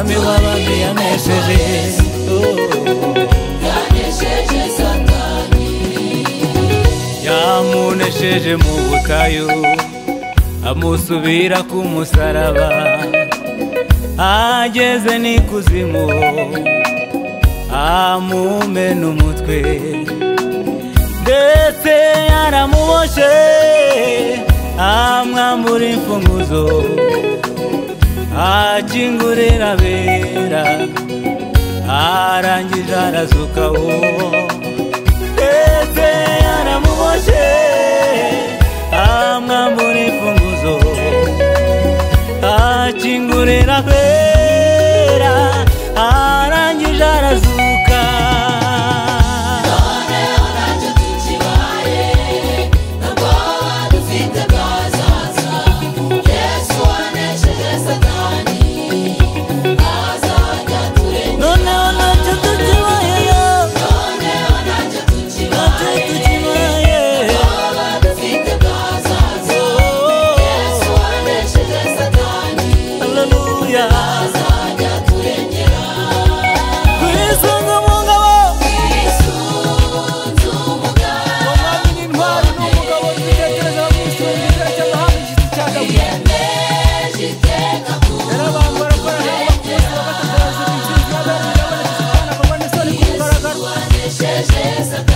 umwami w'abami yanesheje, yanesheje Satani, yamunesheje mu butayu amusubira ku musaraba, ageze n'ikuzimu amumena umutwe, ndetse yaramuboshe amwambura imfunguzo, akingurira abera, arangije arazuka ndetse yaramuboshe amwambura imfunguzo, akingurira abera, arangije arazuka. noneho ntacyo tukibaye, ntabwo dufite bwazaza, Yesu wanesheje Satani, azajya turengera. Noneho ntacyo tukibayeyo, noneho ntacyo tukibaye, ntabwo dufite bwazaza, Yesu wanesheje Satani, haleluya, azajya turengera. twisunze mu ngabo, Twisunze umugabo, umwami n'intwari n'umugabo twitegereza mwisungire cy'amahanga igiti cya Dawidi, yemeje iteka yarabambara ko arahamba ku munsi wa gatatu, arazuka intsinzi y'abera, yabonetse Satani akabona isoni ku mugaragaro. wanesheje Satani.